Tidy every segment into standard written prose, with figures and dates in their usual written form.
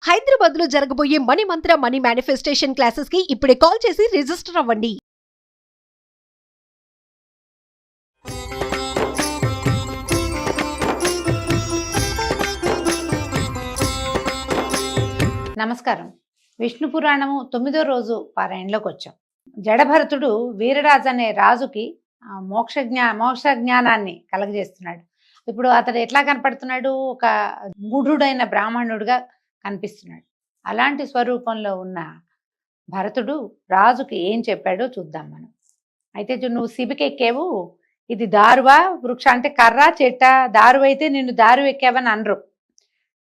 హైదరాబాద్ లో జరగబోయే మనీ మంత్ర money manifestation classes కి ఇప్పుడే కాల్ చేసి రిజిస్టర్ అవ్వండి. నమస్కారం. విష్ణు పురాణము 9వ రోజు పారాయణలోకి వచ్చాం. జడభరతుడు వీరరాజు అనే రాజుకి మోక్ష జ్ఞానాన్ని కలగజేస్తున్నాడు. ఇప్పుడు అతడు ఎట్లా కనపడుతున్నాడు? ఒక మూఢుడైన బ్రాహ్మణుడిగా కనిపిస్తున్నాడు. అలాంటి స్వరూపంలో ఉన్న భరతుడు రాజుకి ఏం చెప్పాడో చూద్దాం మనం. అయితే నువ్వు శిబికెక్కావు, ఇది దారువా వృక్ష అంటే కర్ర చెట్ట, దారు అయితే నిన్ను దారు ఎక్కావని అనరు.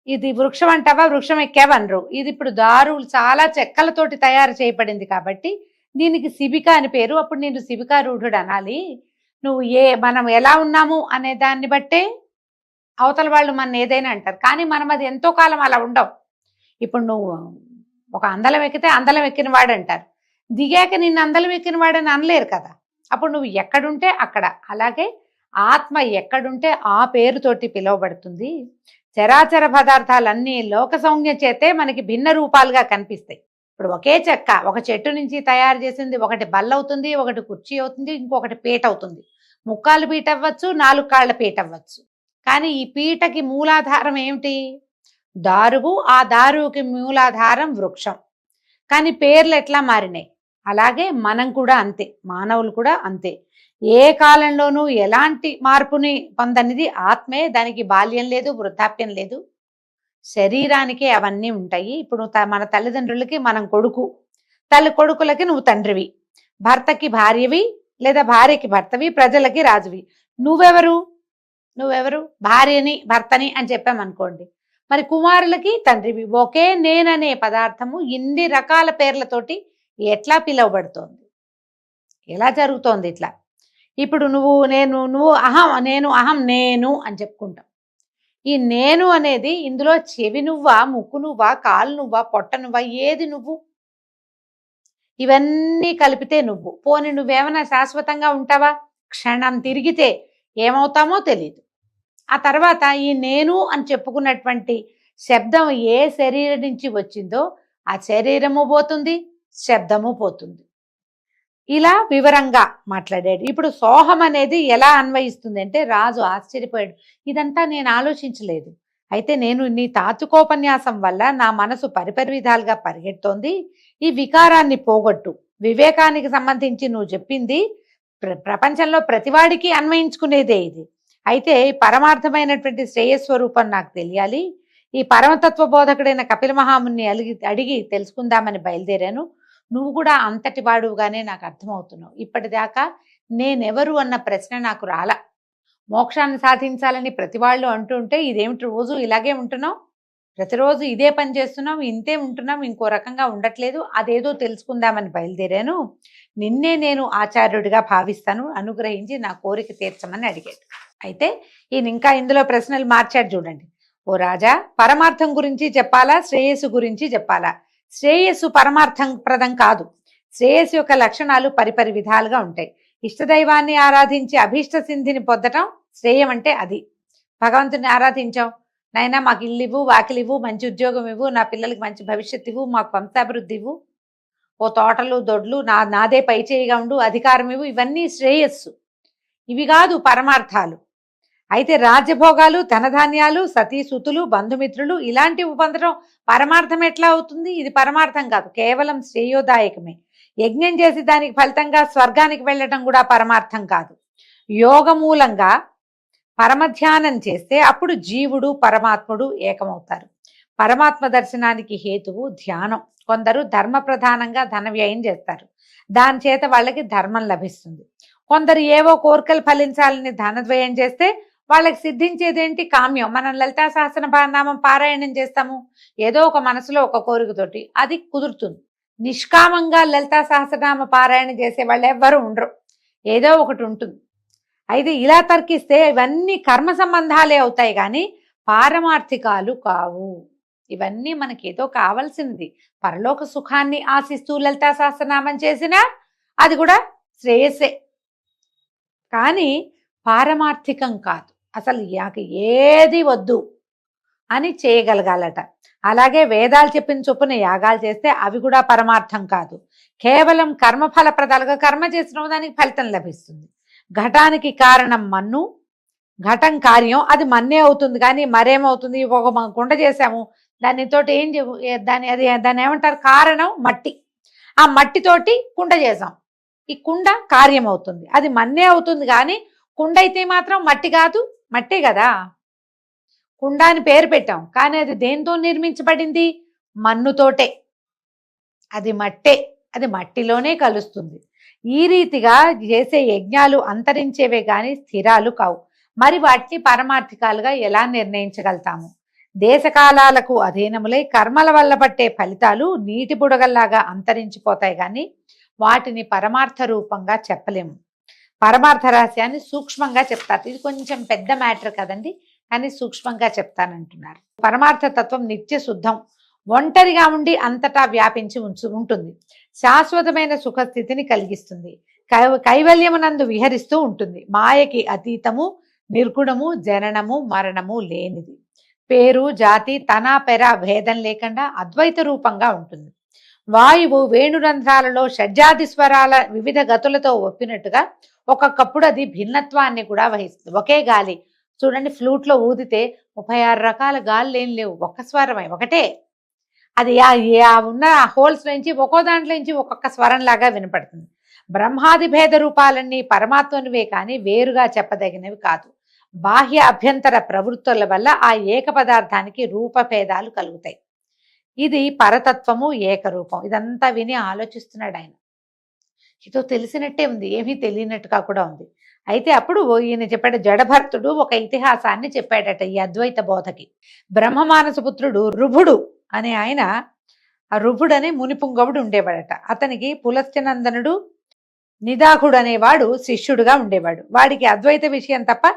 ఇది వృక్షం అంటావా వృక్షం ఎక్కావనరు. ఇది ఇప్పుడు దారులు చాలా చెక్కలతోటి తయారు చేయబడింది కాబట్టి దీనికి శిబిక అని పేరు. అప్పుడు నేను శిబికారూఢుడు అనాలి. నువ్వు మనం ఎలా ఉన్నాము అనే దాన్ని బట్టే అవతల వాళ్ళు మన ఏదైనా అంటారు. కానీ మనం అది ఎంతో కాలం అలా ఉండవు. ఇప్పుడు నువ్వు ఒక అందలం ఎక్కితే అందలం ఎక్కిన వాడు అంటారు, దిగాక నిన్ను అందలం ఎక్కిన వాడని అనలేరు కదా. అప్పుడు నువ్వు ఎక్కడుంటే అక్కడ. అలాగే ఆత్మ ఎక్కడుంటే ఆ పేరుతోటి పిలువబడుతుంది. చరాచర పదార్థాలన్నీ లోక సౌజ్ఞ చేతే మనకి భిన్న రూపాలుగా కనిపిస్తాయి. ఇప్పుడు ఒకే చెక్క ఒక చెట్టు నుంచి తయారు చేసింది ఒకటి బల్ల అవుతుంది, ఒకటి కుర్చీ అవుతుంది, ఇంకొకటి పీట అవుతుంది. ముక్కాలు పీట అవ్వచ్చు, 4 కాళ్ళ పీట అవ్వచ్చు. కానీ ఈ పీటకి మూలాధారం ఏమిటి? దారువు. ఆ దారువుకి మూలాధారం వృక్షం. కానీ పేర్లు ఎట్లా మారినాయి? అలాగే మనం కూడా అంతే, మానవులు కూడా అంతే. ఏ కాలంలోనూ ఎలాంటి మార్పుని పొందనిది ఆత్మే. దానికి బాల్యం లేదు, వృద్ధాప్యం లేదు. శరీరానికే అవన్నీ ఉంటాయి. ఇప్పుడు మన తల్లిదండ్రులకి మనం కొడుకు, కొడుకులకి నువ్వు తండ్రివి, భర్తకి భార్యవి లేదా భార్యకి భర్తవి, ప్రజలకి రాజువి. నువ్వెవరు? భార్యని భర్తని అని చెప్పామనుకోండి, మరి కుమారులకి తండ్రివి. ఒకే నేననే పదార్థము ఇన్ని రకాల పేర్లతోటి ఎట్లా పిలువబడుతోంది? ఎలా జరుగుతోంది ఇట్లా? ఇప్పుడు నువ్వు అహం, నేను అని చెప్పుకుంటాం. ఈ నేను అనేది ఇందులో చెవి నువ్వా, ముక్కు నువ్వా, కాలు నువ్వా, పొట్ట నువ్వా, ఏది నువ్వు? ఇవన్నీ కలిపితే నువ్వు. పోనీ నువ్వేమైనా శాశ్వతంగా ఉంటావా? క్షణం తిరిగితే ఏమవుతామో తెలీదు. ఆ తర్వాత ఈ నేను అని చెప్పుకున్నటువంటి శబ్దం ఏ శరీరం నుంచి వచ్చిందో ఆ శరీరము పోతుంది, శబ్దము పోతుంది. ఇలా వివరంగా మాట్లాడాడు. ఇప్పుడు సోహం అనేది ఎలా అన్వయిస్తుంది అంటే, రాజు ఆశ్చర్యపోయాడు. ఇదంతా నేను ఆలోచించలేదు. అయితే నేను నీ తాత్వికోపన్యాసం వల్ల నా మనసు పరిపరి విధాలుగా పరిగెడుతోంది. ఈ వికారాన్ని పోగొట్టు. వివేకానికి సంబంధించి నువ్వు చెప్పింది ప్రపంచంలో ప్రతివాడికి అన్వయించుకునేదే ఇది. అయితే పరమార్థమైనటువంటి శ్రేయస్వరూపం నాకు తెలియాలి. ఈ పరమతత్వ బోధకుడైన కపిల మహాముని అడిగి తెలుసుకుందామని బయలుదేరాను. నువ్వు కూడా అంతటి వాడుగానే నాకు అర్థమవుతున్నావు. ఇప్పటిదాకా నేనెవరు అన్న ప్రశ్న నాకు రాలా. మోక్షాన్ని సాధించాలని ప్రతి వాళ్ళు అంటూ ఉంటే ఇదేమిటి రోజు ఇలాగే ఉంటున్నావు? ప్రతిరోజు ఇదే పని చేస్తున్నావు, ఇంతే ఉంటున్నావు, ఇంకో రకంగా ఉండట్లేదు. అదేదో తెలుసుకుందామని బయలుదేరాను. నిన్నే నేను ఆచార్యుడిగా భావిస్తాను, అనుగ్రహించి నా కోరిక తీర్చమని అడిగాడు. అయితే ఈయన ఇంకా ఇందులో ప్రశ్నలు మార్చాడు చూడండి. ఓ రాజా, పరమార్థం గురించి చెప్పాలా, శ్రేయస్సు గురించి చెప్పాలా? శ్రేయస్సు పరమార్థం ప్రదం కాదు. శ్రేయస్సు యొక్క లక్షణాలు పరిపరి విధాలుగా ఉంటాయి. ఇష్టదైవాన్ని ఆరాధించి అభీష్ట సిద్ధిని పొందటం శ్రేయం అంటే అది. భగవంతుని ఆరాధించాం, నైనా మాకు ఇల్లు ఇవ్వు, వాకిలి ఇవ్వు, మంచి ఉద్యోగం ఇవ్వు, నా పిల్లలకి మంచి భవిష్యత్తు ఇవ్వు, మాకు వంశాభివృద్ధి ఇవ్వు, ఓ తోటలు దొడ్లు నాదే పై చేయిగా ఉండు, అధికారం ఇవ్వు, ఇవన్నీ శ్రేయస్సు. ఇవి కాదు పరమార్థాలు. అయితే రాజ్యభోగాలు, ధనధాన్యాలు, సతీసుతులు, బంధుమిత్రులు ఇలాంటివి పొందడం పరమార్థం ఎట్లా అవుతుంది? ఇది పరమార్థం కాదు, కేవలం శ్రేయోదాయకమే. యజ్ఞం చేసి దానికి ఫలితంగా స్వర్గానికి వెళ్ళటం కూడా పరమార్థం కాదు. యోగ మూలంగా పరమధ్యానం చేస్తే అప్పుడు జీవుడు పరమాత్ముడు ఏకమవుతారు. పరమాత్మ దర్శనానికి హేతువు ధ్యానం. కొందరు ధర్మ ప్రధానంగా ధన వ్యయం చేస్తారు, దాని చేత వాళ్ళకి ధర్మం లభిస్తుంది. కొందరు ఏవో కోరికలు ఫలించాలని ధనద్వయం చేస్తే వాళ్ళకి సిద్ధించేదేంటి? కామ్యం. మనం లలితా సహస్రనామం పారాయణం చేస్తాము, ఏదో ఒక మనసులో ఒక కోరికతోటి, అది కుదురుతుంది. నిష్కామంగా లలితా సహస్రనామ పారాయణ చేసే వాళ్ళు ఎవ్వరూ ఉండరు, ఏదో ఒకటి ఉంటుంది. అయితే ఇలా తర్కిస్తే ఇవన్నీ కర్మ సంబంధాలే అవుతాయి, కానీ పారమార్థికాలు కావు. ఇవన్నీ మనకి ఏదో కావాల్సింది, పరలోక సుఖాన్ని ఆశిస్తూ లలితా సహస్రనామం చేసినా అది కూడా శ్రేయస్సే, కానీ పారమార్థికం కాదు. అసలు ఏది వద్దు అని చేయగలగాలట. అలాగే వేదాలు చెప్పిన చొప్పున యాగాలు చేస్తే అవి కూడా పరమార్థం కాదు. కేవలం కర్మఫలప్రదాలుగా కర్మ చేసిన దానికి ఫలితం లభిస్తుంది. ఘటానికి కారణం మన్ను, ఘటం కార్యం, అది మన్నే అవుతుంది. కానీ మరేమవుతుంది, ఒక కుండ చేసాము, దానితోటి దాన్ని ఏమంటారు, కారణం మట్టి. ఆ మట్టితోటి కుండ చేసాం, ఈ కుండ కార్యం అవుతుంది, అది మన్నే అవుతుంది. కానీ కుండ అయితే మాత్రం మట్టి కాదు, మట్టే కదా. కుండ అని పేరు పెట్టాం, కానీ అది దేంతో నిర్మించబడింది, మన్నుతోటే. అది మట్టే, అది మట్టిలోనే కలుస్తుంది. ఈ రీతిగా చేసే యజ్ఞాలు అంతరించేవే కానీ స్థిరాలు కావు. మరి వాటిని పరమార్థికాలుగా ఎలా నిర్ణయించగలుగుతాము? దేశకాలాలకు అధీనములై కర్మల వల్ల పట్టే ఫలితాలు నీటి బుడగల్లాగా అంతరించిపోతాయి, కానీ వాటిని పరమార్థ రూపంగా చెప్పలేము. పరమార్థ రహస్యాన్ని సూక్ష్మంగా చెప్తారు. ఇది కొంచెం పెద్ద మ్యాటర్ కదండి, కానీ సూక్ష్మంగా చెప్తానంటున్నారు. పరమార్థ తత్వం నిత్య శుద్ధం, ఒంటరిగా ఉండి అంతటా వ్యాపించి ఉంటుంది. శాశ్వతమైన సుఖస్థితిని కలిగిస్తుంది. కైవల్యమునందు విహరిస్తూ ఉంటుంది. మాయకి అతీతము, నిర్గుణము, జననము మరణము లేనిది. పేరు జాతి తన పెర భేదం లేకుండా అద్వైత రూపంగా ఉంటుంది. వాయువు వేణురంధ్రాలలో షడ్జాది స్వరాల వివిధ గతులతో ఒప్పినట్టుగా ఒక్కొక్కప్పుడు అది భిన్నత్వాన్ని కూడా వహిస్తుంది. ఒకే గాలి చూడండి, ఫ్లూట్లో ఊదితే 36 రకాల గాలు ఏం లేవు, ఒక్క స్వరమే, ఒకటే. అది ఉన్న హోల్స్ నుంచి ఒక్కో దాంట్లో నుంచి ఒక్కొక్క స్వరం లాగా వినపడుతుంది. బ్రహ్మాది భేద రూపాలన్నీ పరమాత్మనివే కానీ వేరుగా చెప్పదగినవి కాదు. బాహ్య అభ్యంతర ప్రవృత్తుల వల్ల ఆ ఏక పదార్థానికి రూపభేదాలు కలుగుతాయి. ఇది పరతత్వము, ఏకరూపం. ఇదంతా విని ఆలోచిస్తున్నాడు ఆయన. ఇదో తెలిసినట్టే ఉంది, ఏమీ తెలియనట్టుగా కూడా ఉంది. అయితే అప్పుడు ఈయన చెప్పాడు, జడభర్తుడు ఒక ఇతిహాసాన్ని చెప్పాడట ఈ అద్వైత బోధకి. బ్రహ్మమానసపుత్రుడు రుభుడు అనే ఆయన, ఆ రుభుడు అనే మునిపుంగవుడు ఉండేవాడట. అతనికి పులస్త్యనందనుడు నిదాకుడు అనేవాడు శిష్యుడుగా ఉండేవాడు. వాడికి అద్వైత విషయం తప్ప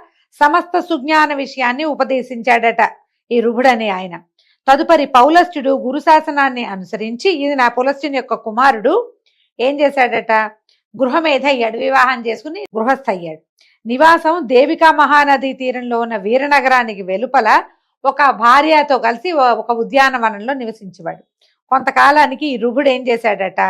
సమస్త సుజ్ఞాన విషయాన్ని ఉపదేశించాడట ఈ రుభుడు అనే ఆయన. తదుపరి పౌలస్త్యుడు గురుశాసనాన్ని అనుసరించి, ఇది నా పులస్త్యుని యొక్క కుమారుడు, ఏం చేశాడట, గృహమేధ అయ్యాడు, వివాహం చేసుకుని గృహస్థ అయ్యాడు. నివాసం దేవికా మహానది తీరంలో ఉన్న వీరనగరానికి వెలుపల ఒక భార్యతో కలిసి ఒక ఉద్యానవనంలో నివసించేవాడు. కొంతకాలానికి ఈ రుభుడు ఏం చేశాడట,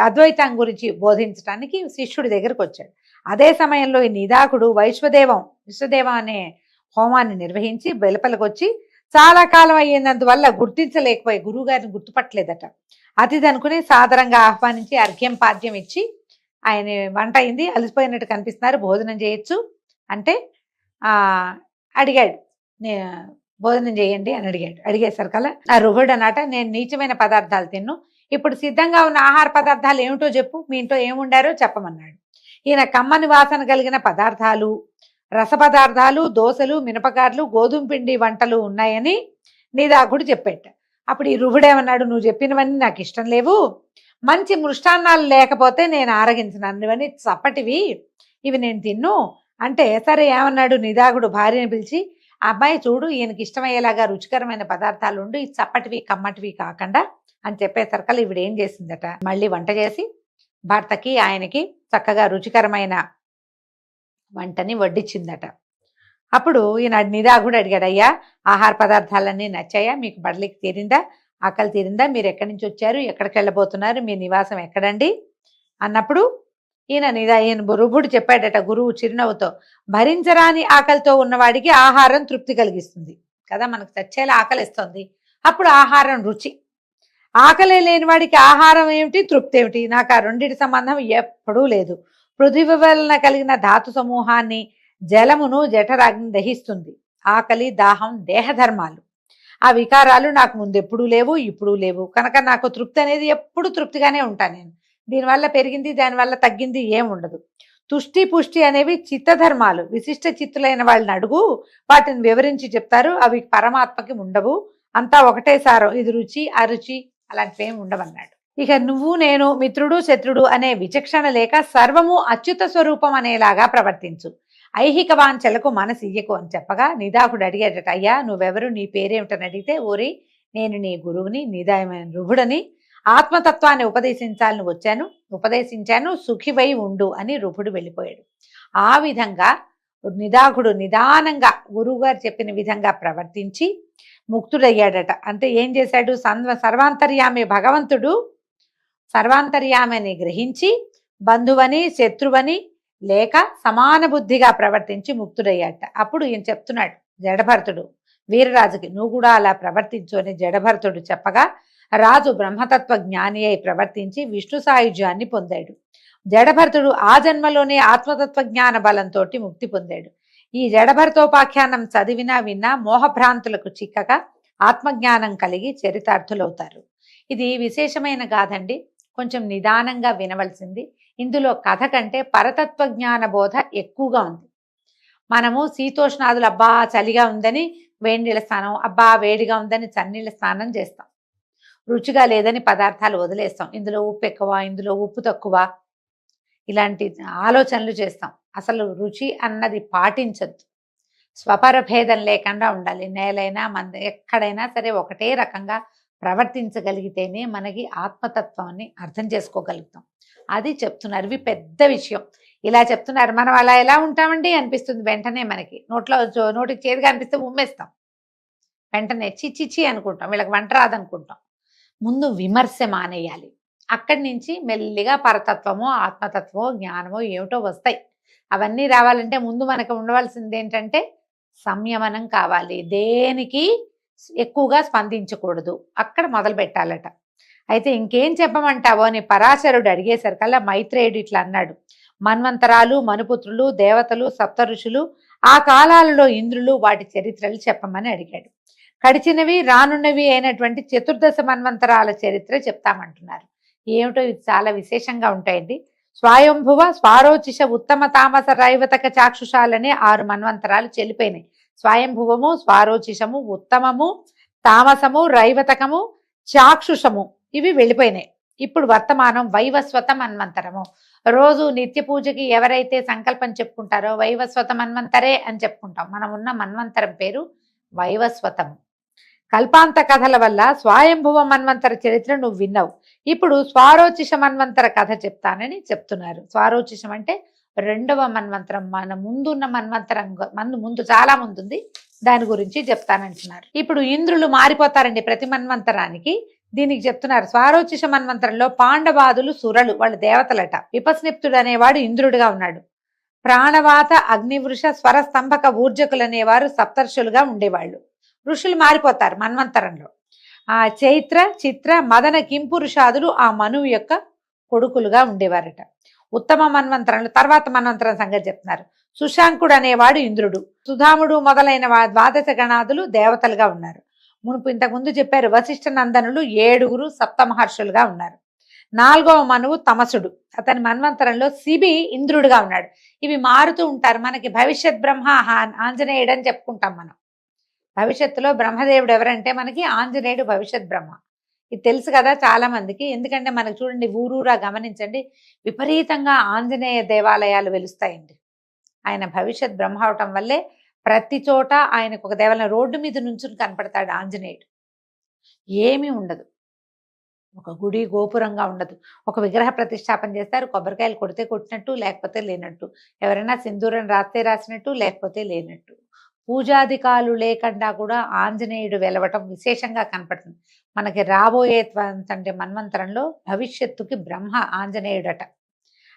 అద్వైతం గురించి బోధించడానికి శిష్యుడి దగ్గరకు వచ్చాడు. అదే సమయంలో ఈ నిదాకుడు విశ్వదేవం అనే హోమాన్ని నిర్వహించి వెలుపలకు వచ్చి చాలా కాలం అయ్యేందువల్ల గుర్తించలేకపోయి గురువు గారిని గుర్తుపట్టలేదట. అతిథి అనుకుని సాదరంగా ఆహ్వానించి అర్ఘ్యం పాద్యం ఇచ్చి, ఆయన వంట అయింది, అలసిపోయినట్టు కనిపిస్తున్నారు, భోజనం చేయొచ్చు అంటే అడిగాడు, భోజనం చేయండి అని అడిగేశారు కదా. ఆ రుహుడు అన్నట, నేను నీచమైన పదార్థాలు తిన్ను, ఇప్పుడు సిద్ధంగా ఉన్న ఆహార పదార్థాలు ఏమిటో చెప్పు, మీ ఇంట్లో ఏముండారో చెప్పమన్నాడు. ఈయన కమ్మని వాసన కలిగిన పదార్థాలు, రస పదార్థాలు, దోశలు, మినపగార్లు, గోధుమ పిండి వంటలు ఉన్నాయని నిదాకుడు చెప్పేట. అప్పుడు ఈ రుహుడేమన్నాడు, నువ్వు చెప్పినవన్నీ నాకు ఇష్టం లేవు, మంచి మృష్టాన్నాలు లేకపోతే నేను ఆరగించను, ఇవన్నీ చప్పటివి, ఇవి నేను తిన్ను అంటే, సరే ఏమన్నాడు, నిదాకుడు భార్యని పిలిచి, అబ్బాయి చూడు, ఈయనకి ఇష్టమయ్యేలాగా రుచికరమైన పదార్థాలు ఉండు, ఈ చప్పటివి కమ్మటివి కాకుండా అని చెప్పేసరికల్లా ఈవిడ ఏం చేసిందట, మళ్ళీ వంట చేసి భర్తకి ఆయనకి చక్కగా రుచికరమైన వంటని వడ్డించిందట. అప్పుడు ఈయన నిదాకుడు అడిగాడు, అయ్యా ఆహార పదార్థాలన్నీ నచ్చాయా, మీకు బడలికి తీరిందా, ఆకలి తీరిందా, మీరు ఎక్కడి నుంచి వచ్చారు, ఎక్కడికి వెళ్ళబోతున్నారు, మీ నివాసం ఎక్కడండి అన్నప్పుడు ఈయన రుభుడు చెప్పాడట గురువు చిరునవ్వుతో, భరించరాని ఆకలితో ఉన్నవాడికి ఆహారం తృప్తి కలిగిస్తుంది కదా, మనకు చచ్చేలా ఆకలిస్తుంది, అప్పుడు ఆహారం రుచి. ఆకలి లేని వాడికి ఆహారం ఏమిటి, తృప్తి ఏమిటి, నాకు ఆ రెండింటి సంబంధం ఎప్పుడూ లేదు. పృథివీ వలన కలిగిన ధాతు సమూహాన్ని, జలమును జఠరాగ్ని దహిస్తుంది. ఆకలి దాహం దేహధర్మాలు, ఆ వికారాలు నాకు ముందు ఎప్పుడూ లేవు, ఇప్పుడు లేవు, కనుక నాకు తృప్తి అనేది ఎప్పుడు తృప్తిగానే ఉంటాను నేను. దీనివల్ల పెరిగింది, దానివల్ల తగ్గింది ఏం ఉండదు. తుష్టి పుష్టి అనేవి చిత్తధర్మాలు, విశిష్ట చిత్తులైన వాళ్ళని అడుగు, వాటిని వివరించి చెప్తారు, అవి పరమాత్మకి ఉండవు, అంతా ఒకటే సారం, ఇది రుచి అరుచి అలాంటివి ఏమి ఉండవన్నాడు. ఇక నువ్వు నేను మిత్రుడు శత్రుడు అనే విచక్షణ లేక సర్వము అచ్యుత స్వరూపం అనేలాగా ప్రవర్తించు, ఐహిక వాంఛలకు మనసియ్యకు అని చెప్పగా నిదాకుడు అడిగాడట, అయ్యా నువ్వెవరు, నీ పేరేమిటని అడిగితే, ఓరి నేను నీ గురువుని, నిదాయమైన రుభుడని, ఆత్మతత్వాన్ని ఉపదేశించాను, సుఖివై ఉండు అని రుభుడు వెళ్ళిపోయాడు. ఆ విధంగా నిదాకుడు నిదానంగా గురువుగారు చెప్పిన విధంగా ప్రవర్తించి ముక్తుడయ్యాడట. అంటే ఏం చేశాడు? సర్వాంతర్యామి భగవంతుడు సర్వాంతర్యామిని గ్రహించి బంధువని శత్రువని లేక సమాన బుద్ధిగా ప్రవర్తించి ముక్తుడయ్యాట. అప్పుడు ఈయన చెప్తున్నాడు జడభరతుడు వీరరాజుకి, నువ్వు కూడా అలా ప్రవర్తించు అని జడభరతుడు చెప్పగా రాజు బ్రహ్మతత్వ జ్ఞాని అయి ప్రవర్తించి విష్ణు సాయుధ్యాన్ని పొందాడు. జడభరతుడు ఆ జన్మలోనే ఆత్మతత్వ జ్ఞాన బలంతో ముక్తి పొందాడు. ఈ జడభరతోపాఖ్యానం చదివినా విన్నా మోహభ్రాంతులకు చిక్కక ఆత్మజ్ఞానం కలిగి చరితార్థులవుతారు. ఇది విశేషమైన గాథండి, కొంచెం నిదానంగా వినవలసింది. ఇందులో కథ కంటే పరతత్వ జ్ఞాన బోధ ఎక్కువగా ఉంది. మనము శీతోష్ణాదులు అబ్బా చలిగా ఉందని వేడినీళ్ళ స్నానం, అబ్బా వేడిగా ఉందని చన్నీళ్ళ స్నానం చేస్తాం. రుచిగా లేదని పదార్థాలు వదిలేస్తాం. ఇందులో ఉప్పు ఎక్కువ, ఇందులో ఉప్పు తక్కువ, ఇలాంటి ఆలోచనలు చేస్తాం. అసలు రుచి అన్నది పాటించద్దు. స్వపర భేదం లేకుండా ఉండాలి. నేలైనా ఎక్కడైనా సరే ఒకటే రకంగా ప్రవర్తించగలిగితేనే మనకి ఆత్మతత్వాన్ని అర్థం చేసుకోగలుగుతాం. అది చెప్తున్నారు. ఇవి పెద్ద విషయం. ఇలా చెప్తున్నారు. మనం అలా ఎలా ఉంటామండి అనిపిస్తుంది వెంటనే. మనకి నోటికి చేదుగా అనిపిస్తే ఉమ్మేస్తాం, వెంటనే చిచ్చిచ్చి అనుకుంటాం, వీళ్ళకి వంట రాదనుకుంటాం. ముందు విమర్శ మానేయాలి. అక్కడి నుంచి మెల్లిగా పరతత్వమో ఆత్మతత్వమో జ్ఞానమో ఏమిటో వస్తాయి. అవన్నీ రావాలంటే ముందు మనకు ఉండవలసింది ఏంటంటే సంయమనం కావాలి. దేనికి ఎక్కువగా స్పందించకూడదు, అక్కడ మొదలు పెట్టాలట. అయితే ఇంకేం చెప్పమంటావో అని పరాశరుడు అడిగేసరికల్లా మైత్రేయుడు ఇట్లా అన్నాడు. మన్వంతరాలు, మనుపుత్రులు, దేవతలు, సప్త ఋషులు, ఆ కాలాలలో ఇంద్రులు, వాటి చరిత్రలు చెప్పమని అడిగాడు. గడిచినవి రానున్నవి అయినటువంటి చతుర్దశ మన్వంతరాల చరిత్ర చెప్తామంటున్నారు. ఏమిటో ఇది చాలా విశేషంగా ఉంటాయండి. స్వయంభువ, స్వారోచిష, ఉత్తమ, తామస, రైవతక, చాక్షుషాలనే 6 మన్వంతరాలు చెల్లిపోయినాయి. స్వయంభువము, స్వారోచిషము, ఉత్తమము, తామసము, రైవతకము, చాక్షుషము ఇవి వెళ్ళిపోయినాయి. ఇప్పుడు వర్తమానం వైవస్వత మన్వంతరము. రోజు నిత్య పూజకి ఎవరైతే సంకల్పం చెప్పుకుంటారో వైవస్వత మన్వంతరే అని చెప్పుకుంటాం. మనం ఉన్న మన్వంతరం పేరు వైవస్వతము. కల్పాంత కథల వల్ల స్వయంభువ మన్వంతర చరిత్ర నువ్వు విన్నావు. ఇప్పుడు స్వారోచిష మన్వంతర కథ చెప్తానని చెప్తున్నారు. స్వారోచిషం అంటే 2వ మన్వంతరం. మన ముందున్న మన్వంతరం ముందు చాలా ముందుంది, దాని గురించి చెప్తానంటున్నారు. ఇప్పుడు ఇంద్రులు మారిపోతారండి ప్రతి మన్వంతరానికి. దీనికి చెప్తున్నారు. స్వారోచిష మన్వంతరంలో పాండవాదులు సురలు, వాళ్ళు దేవతలట. విపస్నిప్తుడు అనేవాడు ఇంద్రుడిగా ఉన్నాడు. ప్రాణవాత, అగ్నివృష, స్వర స్తంభక, ఊర్జకులు అనేవారు సప్తర్షులుగా ఉండేవాళ్ళు. ఋషులు మారిపోతారు మన్వంతరంలో. ఆ చైత్ర, చిత్ర, మదన, కింపురుషాదులు ఆ మనువు యొక్క కొడుకులుగా ఉండేవారట. ఉత్తమ మన్వంతరంలో తర్వాత మన్వంతరం సంగతి చెప్తున్నారు. సుశాంకుడు అనేవాడు ఇంద్రుడు. సుధాముడు మొదలైన 12 గణాదులు దేవతలుగా ఉన్నారు. మునుపు ఇంతకుముందు చెప్పారు వశిష్ఠ నందనులు 7 సప్త మహర్షులుగా ఉన్నారు. 4వ మనువు తమసుడు. అతని మన్వంతరంలో శిబి ఇంద్రుడుగా ఉన్నాడు. ఇవి మారుతూ ఉంటారు. మనకి భవిష్యత్ బ్రహ్మ ఆంజనేయుడు అని చెప్పుకుంటాం మనం. భవిష్యత్తులో బ్రహ్మదేవుడు ఎవరంటే మనకి ఆంజనేయుడు భవిష్యత్ బ్రహ్మ. ఇది తెలుసు కదా చాలా మందికి. ఎందుకంటే మనకు చూడండి ఊరూరా గమనించండి, విపరీతంగా ఆంజనేయ దేవాలయాలు వెలుస్తాయండి. ఆయన భవిష్యత్ బ్రహ్మ అవటం వల్లే ప్రతి చోట ఆయనకు ఒక దేవాలయం, రోడ్డు మీద నుంచుని కనపడతాడు ఆంజనేయుడు. ఏమీ ఉండదు, ఒక గుడి గోపురంగా ఉండదు. ఒక విగ్రహ ప్రతిష్టాపన చేస్తారు, కొబ్బరికాయలు కొడితే కొట్టినట్టు లేకపోతే లేనట్టు, ఎవరైనా సింధూరం రాస్తే రాసినట్టు లేకపోతే లేనట్టు. పూజాధికాలు లేకుండా కూడా ఆంజనేయుడు వెలవటం విశేషంగా కనపడుతుంది మనకి. రాబోయే మన్వంతరంలో భవిష్యత్తుకి బ్రహ్మ ఆంజనేయుడట.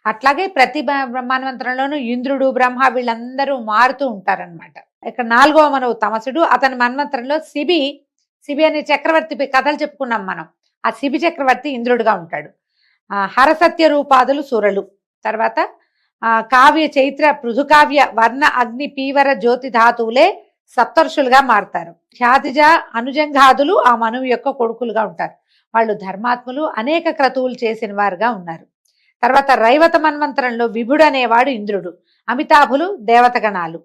అట్లాగే ప్రతి మన్వంతరంలోనూ ఇంద్రుడు, బ్రహ్మ వీళ్ళందరూ మారుతూ ఉంటారనమాట. ఇక్కడ 4వ మనువు తమసుడు. అతని మన్వంతరంలో శిబి అనే చక్రవర్తి కథలు చెప్పుకున్నాం మనం. ఆ శిబి చక్రవర్తి ఇంద్రుడుగా ఉంటాడు. హరసత్య రూపాదులు సురలు. తర్వాత కావ్య, చైత్ర, పృథుకావ్య, వర్ణ, అగ్ని, పీవర, జ్యోతి ధాతువులే సప్తర్షులుగా మారుతారు. ఖ్యాతిజ, అనుజంఘాదులు ఆ మనువు యొక్క కొడుకులుగా ఉంటారు. వాళ్ళు ధర్మాత్ములు, అనేక క్రతువులు చేసిన వారుగా ఉన్నారు. తర్వాత రైవత మన్వంతరంలో విభుడు అనేవాడు ఇంద్రుడు. అమితాభులు దేవతగణాలు.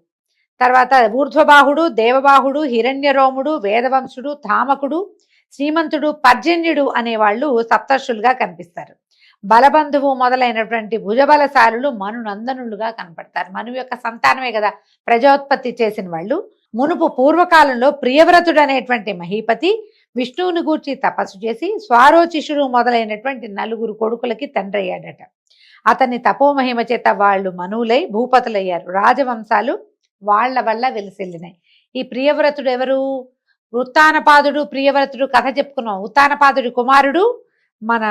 తర్వాత ఊర్ధ్వబాహుడు, దేవబాహుడు, హిరణ్యరోముడు, వేదవంశుడు, ధామకుడు, శ్రీమంతుడు, పర్జన్యుడు అనేవాళ్ళు సప్తర్షులుగా కనిపిస్తారు. బలబంధువు మొదలైనటువంటి భుజబలశాలులు మనునందనులుగా కనపడతారు. మనువు యొక్క సంతానమే కదా ప్రజోత్పత్తి చేసిన వాళ్ళు. మునుపు పూర్వకాలంలో ప్రియవ్రతుడు అనేటువంటి మహీపతి విష్ణువుని గూర్చి తపస్సు చేసి స్వారోచిషుడు మొదలైనటువంటి 4 కొడుకులకి తండ్రి అయ్యాడట. అతని తపోమహిమ చేత వాళ్ళు మనువులై భూపతులయ్యారు. రాజవంశాలు వాళ్ల వల్ల వెలిసిల్లినాయి. ఈ ప్రియవ్రతుడు ఎవరు? ఉత్తానపాదుడు ప్రియవ్రతుడు కథ చెప్పుకున్నాం. ఉత్తానపాదుడి కుమారుడు మన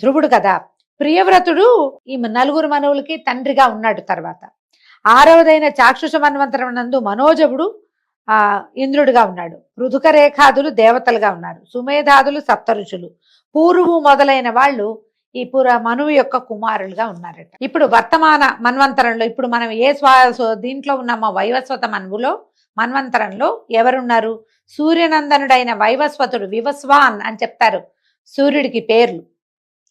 ధ్రువుడు కదా. ప్రియవ్రతుడు ఈ నలుగురు మనువులకి తండ్రిగా ఉన్నాడు. తర్వాత 6వదైన చాక్షుష మన్వంతరం నందు మనోజవుడు ఇంద్రుడిగా ఉన్నాడు. పృథుకరేఖాదులు దేవతలుగా ఉన్నారు. సుమేధాదులు సప్తఋషులు, పూర్వు మొదలైన వాళ్ళు ఈ మనువు యొక్క కుమారులుగా ఉన్నారట. ఇప్పుడు వర్తమాన మన్వంతరంలో ఇప్పుడు మనం దీంట్లో ఉన్నామో వైవస్వత మన్వంతరంలో ఎవరున్నారు? సూర్యనందనుడైన వైవస్వతుడు, వివస్వాన్ అని చెప్తారు సూర్యుడికి పేర్లు.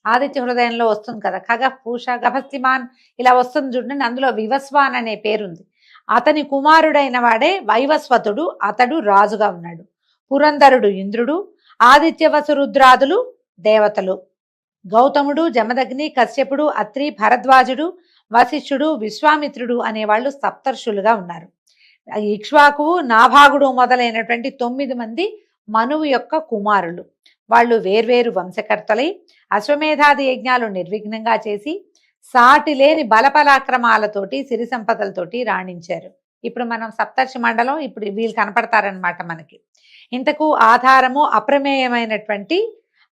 ఆదిత్య హృదయంలో వస్తుంది కదా, ఖగ పూష గభస్తిమాన్ ఇలా వస్తుంది చూడండి. అందులో వివస్వాన్ అనే పేరుంది. అతని కుమారుడైన వాడే వైవస్వతుడు. అతడు రాజుగా ఉన్నాడు. పురంధరుడు ఇంద్రుడు, ఆదిత్య వసురుద్రాదులు దేవతలు, గౌతముడు, జమదగ్ని, కశ్యపుడు, అత్రి, భరద్వాజుడు, వశిష్ఠుడు, విశ్వామిత్రుడు అనేవాళ్ళు సప్తర్షులుగా ఉన్నారు. ఇక్ష్వాకువు, నాభాగుడు మొదలైనటువంటి 9 మంది మనువు యొక్క కుమారులు. వాళ్ళు వేర్వేరు వంశకర్తలై అశ్వమేధాది యజ్ఞాలు నిర్విఘ్నంగా చేసి సాటి లేని బలపరాక్రమాలతోటి సిరి సంపదలతోటి రాణించారు. ఇప్పుడు మనం సప్తర్షి మండలం ఇప్పుడు వీళ్ళు కనపడతారనమాట మనకి. ఇంతకు ఆధారము అప్రమేయమైనటువంటి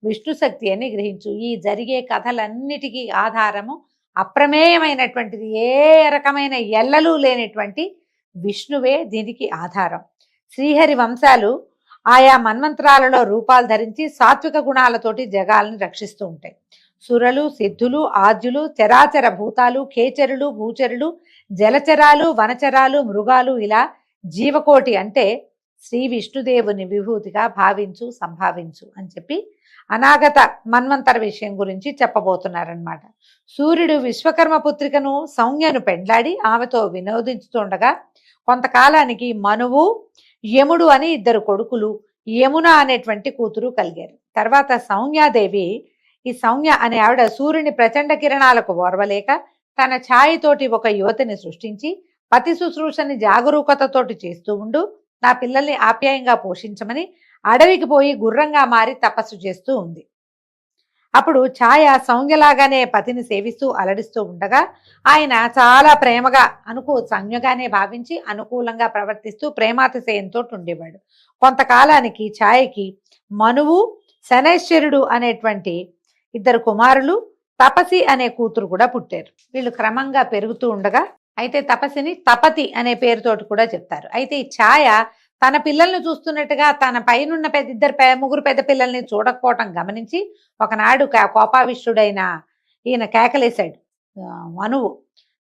విష్ణు శక్తి అని గ్రహించు. ఈ జరిగే కథలన్నిటికీ ఆధారము అప్రమేయమైనటువంటిది, ఏ రకమైన ఎల్లలు లేనటువంటి విష్ణువే దీనికి ఆధారం. శ్రీహరి వంశాలు ఆయా మన్వంతరాలలో రూపాలు ధరించి సాత్విక గుణాలతోటి జగాలను రక్షిస్తూ ఉంటాయి. సురలు, సిద్ధులు, ఆద్యులు, చరాచర భూతాలు, ఖేచరులు, భూచరులు, జలచరాలు, వనచరాలు, మృగాలు ఇలా జీవకోటి అంటే శ్రీ విష్ణుదేవుని విభూతిగా భావించు, సంభావించు అని చెప్పి అనాగత మన్వంతర విషయం గురించి చెప్పబోతున్నారనమాట. సూర్యుడు విశ్వకర్మ పుత్రికను సౌమ్యను పెండ్లాడి ఆమెతో వినోదించుతుండగా కొంతకాలానికి మనువు, యముడు అని 2 కొడుకులు, యమున అనేటువంటి కూతురు కలిగారు. తర్వాత సౌమ్యాదేవి, ఈ సౌమ్య అనే ఆవిడ సూర్యుని ప్రచండ కిరణాలకు ఓర్వలేక తన ఛాయతోటి ఒక యువతిని సృష్టించి పతి శుశ్రూషని జాగరూకతతోటి చేస్తూ ఉండు, నా పిల్లల్ని ఆప్యాయంగా పోషించమని అడవికి పోయి గుర్రంగా మారి తపస్సు చేస్తూ ఉంది. అప్పుడు ఛాయ సౌమ్యలాగానే పతిని సేవిస్తూ అలడిస్తూ ఉండగా ఆయన చాలా ప్రేమగా సంజ్ఞగానే భావించి అనుకూలంగా ప్రవర్తిస్తూ ప్రేమాతిశయంతో ఉండేవాడు. కొంతకాలానికి ఛాయకి మనువు, శనైశ్వరుడు అనేటువంటి 2 కుమారులు, తపసి అనే కూతురు కూడా పుట్టారు. వీళ్ళు క్రమంగా పెరుగుతూ ఉండగా అయితే తపసిని తపతి అనే పేరుతోటి కూడా చెప్తారు. అయితే ఈ ఛాయ తన పిల్లల్ని చూస్తున్నట్టుగా తన పైనున్న 2 పెద్ద పిల్లల్ని చూడకపోవటం గమనించి ఒకనాడు కోపావిష్టుడైన ఈయన కేకలేశాడు. మనువు,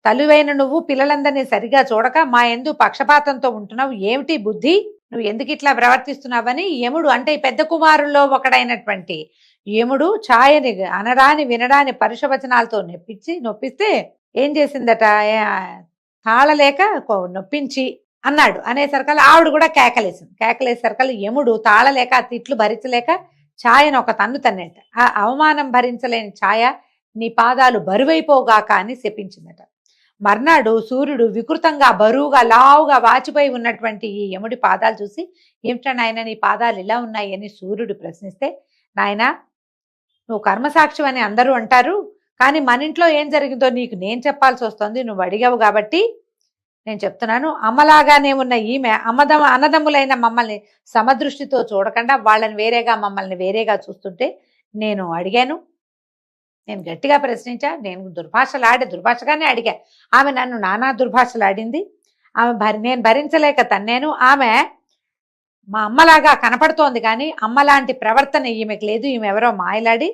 తల్లివైన నువ్వు పిల్లలందరినీ సరిగా చూడక మా యందు పక్షపాతంతో ఉంటున్నావు, ఏమిటి బుద్ధి, నువ్వు ఎందుకు ఇట్లా ప్రవర్తిస్తున్నావని యముడు అంటే పెద్ద కుమారుల్లో ఒకడైనటువంటి యముడు ఛాయని అనరాని వినడాని పరుషవచనాలతో నొప్పిస్తే ఏం చేసిందట, తాళలేక నొప్పించి అన్నాడు. అనేసరికల్లా ఆవిడ కూడా కేకలేసరికల్లా యముడు తాళలేక తిట్లు భరించలేక ఛాయను ఒక తన్ను తన్నేట. ఆ అవమానం భరించలేని ఛాయ నీ పాదాలు బరువైపోగాక అని శపించిందట. మర్నాడు సూర్యుడు వికృతంగా బరువుగా లావుగా వాచిపోయి ఉన్నటువంటి ఈ యముడి పాదాలు చూసి ఏమిటా నాయన నీ పాదాలు ఇలా ఉన్నాయి అని సూర్యుడు ప్రశ్నిస్తే, నాయన నువ్వు కర్మసాక్షి అని అందరూ అంటారు, కానీ మన ఇంట్లో ఏం జరిగిందో నీకు నేను చెప్పాల్సి వస్తుంది, నువ్వు అడిగావు కాబట్టి నేను చెప్తున్నాను. అమ్మలాగానే ఉన్న ఈమె అన్నదమ్ములైన మమ్మల్ని సమదృష్టితో చూడకుండా వాళ్ళని వేరేగా మమ్మల్ని వేరేగా చూస్తుంటే నేను అడిగాను, నేను గట్టిగా ప్రశ్నించా, నేను దుర్భాషగానే అడిగా. ఆమె నన్ను నానా దుర్భాషలాడింది, నేను భరించలేక తన్నేను. ఆమె మా అమ్మలాగా కనపడుతోంది కానీ అమ్మలాంటి ప్రవర్తన ఈమెకు లేదు, ఈమె ఎవరో మాయలాడి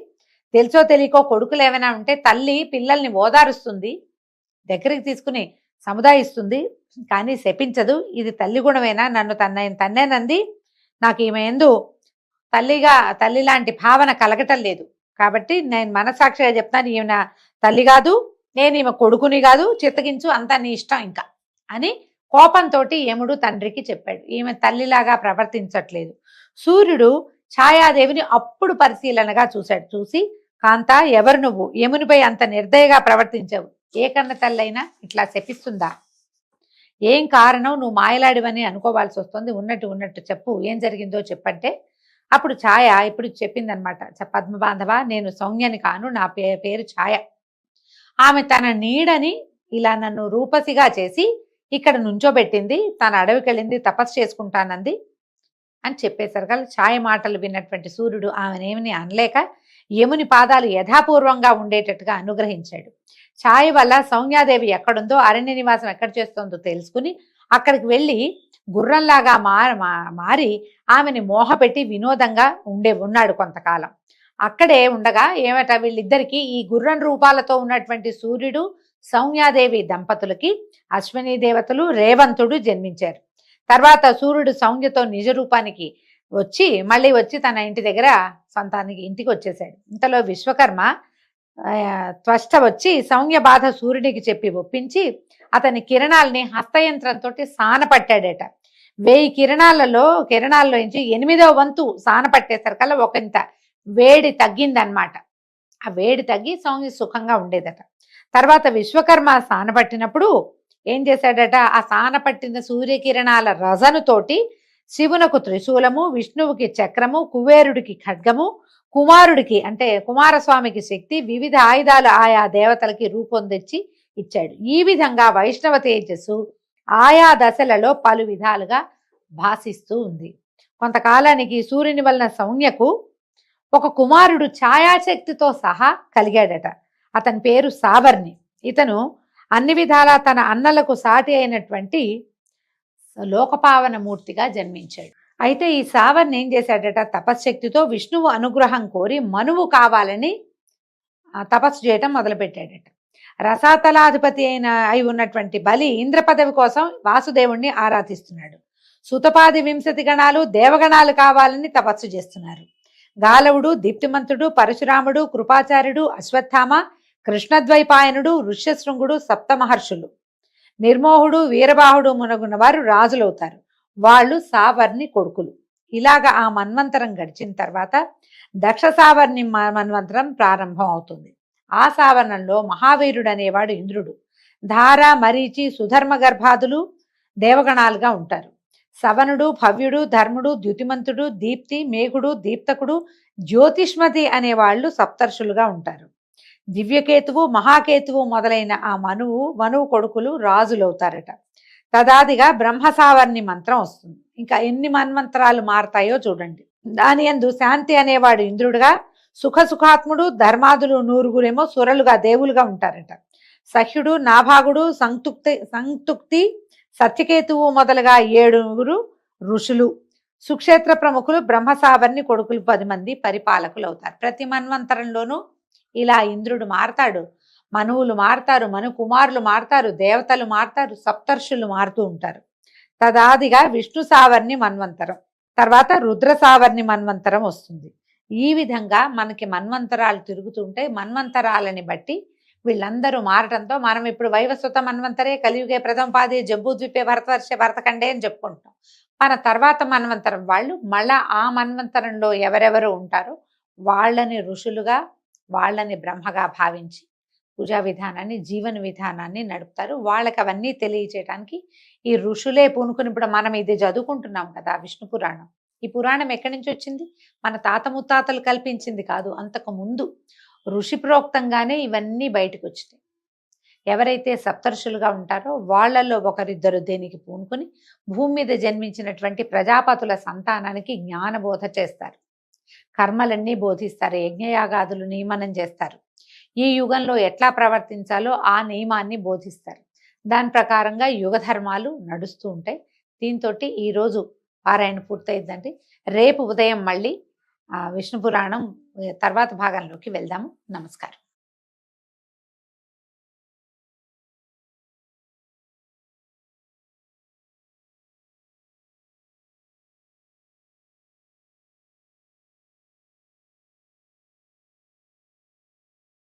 తెలుసో తెలియకో కొడుకులు ఏమైనా ఉంటే తల్లి పిల్లల్ని ఓదారుస్తుంది, దగ్గరికి తీసుకుని సముదాయిస్తుంది, కానీ శపించదు. ఇది తల్లి గుణమేనా, నన్ను తన్నేనంది, నాకు ఈమె ఎందు తల్లి లాంటి భావన కలగటం లేదు, కాబట్టి నేను మనసాక్షిగా చెప్తాను, ఈమె తల్లి కాదు, నేను ఈమె కొడుకుని కాదు, చిత్తగించు, అంతా నీ ఇష్టం ఇంకా అని కోపంతో యముడు తండ్రికి చెప్పాడు. ఈమె తల్లిలాగా ప్రవర్తించట్లేదు. సూర్యుడు ఛాయాదేవిని అప్పుడు పరిశీలనగా చూసి, కాంత ఎవరు నువ్వు, యమునిపై అంత నిర్దయగా ప్రవర్తించవు, ఏ కన్న తల్లైనా ఇట్లా శపిస్తుందా, ఏం కారణం, నువ్వు మాయలాడివని అనుకోవాల్సి వస్తుంది, ఉన్నట్టు చెప్పు, ఏం జరిగిందో చెప్పంటే అప్పుడు ఛాయ ఇప్పుడు చెప్పిందనమాట. పద్మబాంధవ, నేను సౌమ్యని కాను, నా పేరు ఛాయ. ఆమె తన నీడని ఇలా నన్ను రూపసిగా చేసి ఇక్కడ నుంచోబెట్టింది, తన అడవికి వెళ్ళింది, తపస్సు చేసుకుంటానంది అని చెప్పేసరికి ఛాయ మాటలు విన్నటువంటి సూర్యుడు ఆమెనేమిని అనలేక యముని పాదాలు యథాపూర్వంగా ఉండేటట్టుగా అనుగ్రహించాడు. ఛాయ వల్ల సౌమ్యాదేవి ఎక్కడుందో, అరణ్య నివాసం ఎక్కడ చేస్తుందో తెలుసుకుని అక్కడికి వెళ్ళి గుర్రంలాగా మారి ఆమెని మోహపెట్టి వినోదంగా ఉన్నాడు కొంతకాలం. అక్కడే ఉండగా ఏమట వీళ్ళిద్దరికీ ఈ గుర్రం రూపాలతో ఉన్నటువంటి సూర్యుడు సౌమ్యాదేవి దంపతులకి అశ్విని దేవతలు రేవంతుడు జన్మించారు. తర్వాత సూర్యుడు సౌమ్యతో నిజ రూపానికి మళ్ళీ వచ్చి తన ఇంటి దగ్గర ఇంటికి వచ్చేసాడు. ఇంతలో విశ్వకర్మ త్వష్ట వచ్చి సౌమ్య బాధ సూర్యునికి చెప్పి ఒప్పించి అతని కిరణాలని హస్తయంత్రంతో సానపట్టాడట. 1000 కిరణాల్లో నుంచి 8వ వంతు సానపట్టేసరికల్లా ఒకంత వేడి తగ్గిందనమాట. ఆ వేడి తగ్గి సౌమ్య సుఖంగా ఉండేదట. తర్వాత విశ్వకర్మ సానపట్టినప్పుడు ఏం చేశాడట, ఆ సానపట్టిన సూర్యకిరణాల రజనుతోటి శివునకు త్రిశూలము, విష్ణువుకి చక్రము, కుబేరుడికి ఖడ్గము, కుమారుడికి అంటే కుమారస్వామికి శక్తి, వివిధ ఆయుధాలు ఆయా దేవతలకి రూపొందించి ఇచ్చాడు. ఈ విధంగా వైష్ణవ తేజస్సు ఆయా దశలలో పలు విధాలుగా భాసిస్తూ ఉంది. కొంతకాలానికి సూర్యుని వలన సౌమ్యకు ఒక కుమారుడు ఛాయాశక్తితో సహా కలిగాడట. అతని పేరు సావర్ణి. ఇతను అన్ని విధాలా తన అన్నలకు సాటి అయినటువంటి లోకపావన మూర్తిగా జన్మించాడు. అయితే ఈ సావర్ణి ఏం చేశాడట, తపశ్శక్తితో విష్ణువు అనుగ్రహం కోరి మనువు కావాలని తపస్సు చేయటం మొదలుపెట్టాడట. రసాతలాధిపతి అయి ఉన్నటువంటి బలి ఇంద్ర పదవి కోసం వాసుదేవుణ్ణి ఆరాధిస్తున్నాడు. సుతపాది 20 గణాలు దేవగణాలు కావాలని తపస్సు చేస్తున్నారు. గాలవుడు, దీప్తిమంతుడు, పరశురాముడు, కృపాచార్యుడు, అశ్వత్థామ, కృష్ణద్వైపాయనుడు, ఋష్యశృంగుడు, సప్తమహర్షులు, నిర్మోహుడు, వీరబాహుడు మునగున్న వారు రాజులవుతారు. వాళ్ళు సావర్ణి కొడుకులు. ఇలాగా ఆ మన్వంతరం గడిచిన తర్వాత దక్ష సావర్ణి మన్వంతరం ప్రారంభం అవుతుంది. ఆ సావర్ణంలో మహావీరుడు అనేవాడు ఇంద్రుడు. ధార, మరీచి, సుధర్మ గర్భాదులు దేవగణాలుగా ఉంటారు. సవనుడు, భవ్యుడు, ధర్ముడు, ద్యుతిమంతుడు, దీప్తి, మేఘుడు, దీప్తకుడు, జ్యోతిష్మతి అనేవాళ్ళు సప్తర్షులుగా ఉంటారు. దివ్యకేతువు, మహాకేతువు మొదలైన ఆ మనువు కొడుకులు రాజులవుతారట. తదాదిగా బ్రహ్మసావర్ణి మంత్రం వస్తుంది. ఇంకా ఎన్ని మన్వంతరాలు మారతాయో చూడండి. దాని యందు శాంతి అనేవాడు ఇంద్రుడుగా, సుఖాత్ముడు, ధర్మాదులు 100 సురలుగా దేవులుగా ఉంటారట. సహ్యుడు, నాభాగుడు, సంతుక్తి, సత్యకేతువు మొదలుగా 7 ఋషులు, సుక్షేత్ర ప్రముఖులు, బ్రహ్మసావర్ణి కొడుకులు 10 మంది పరిపాలకులు అవుతారు. ప్రతి మన్వంతరంలోనూ ఇలా ఇంద్రుడు మారతాడు, మనువులు మారతారు, మను కుమారులు మారతారు, దేవతలు మారతారు, సప్తర్షులు మారుతూ ఉంటారు. తదాదిగా విష్ణు సావర్ణి మన్వంతరం, తర్వాత రుద్ర సావర్ణి మన్వంతరం వస్తుంది. ఈ విధంగా మనకి మన్వంతరాలు తిరుగుతుంటే మన్వంతరాలని బట్టి వీళ్ళందరూ మారటంతో మనం ఇప్పుడు వైవస్వత మన్వంతరే, కలియుగే ప్రథమ పాదే, జంబూద్వీపే, భరతవర్ష, భరతఖండే అని చెప్పుకుంటాం. మన తర్వాత మన్వంతరం వాళ్ళు మళ్ళా ఆ మన్వంతరంలో ఎవరెవరు ఉంటారో వాళ్ళని ఋషులుగా, వాళ్ళని బ్రహ్మగా భావించి పూజా విధానాన్ని, జీవన విధానాన్ని నడుపుతారు. వాళ్ళకి అవన్నీ తెలియచేయడానికి ఈ ఋషులే పూనుకుని, ఇప్పుడు మనం ఇది చదువుకుంటున్నాం కదా విష్ణు పురాణం. ఈ పురాణం ఎక్కడి నుంచి వచ్చింది? మన తాత ముత్తాతలు కల్పించింది కాదు. అంతకు ముందు ఋషి ప్రోక్తంగానే ఇవన్నీ బయటకు వచ్చినాయి. ఎవరైతే సప్తర్షులుగా ఉంటారో వాళ్ళల్లో ఒకరిద్దరు దేనికి పూనుకొని భూమి మీద జన్మించినటువంటి ప్రజాపతుల సంతానానికి జ్ఞానబోధ చేస్తారు, కర్మలన్నీ బోధిస్తారు, యజ్ఞయాగాదులు నియమనం చేస్తారు. ఈ యుగంలో ఎట్లా ప్రవర్తించాలో ఆ నియమాన్ని బోధిస్తారు. దాని ప్రకారంగా యుగ ధర్మాలు నడుస్తూ ఉంటాయి. దీంతో ఈరోజు పారాయణ పూర్తయిందండి. రేపు ఉదయం మళ్ళీ విష్ణు పురాణం తర్వాత భాగంలోకి వెళ్దాము. నమస్కారం.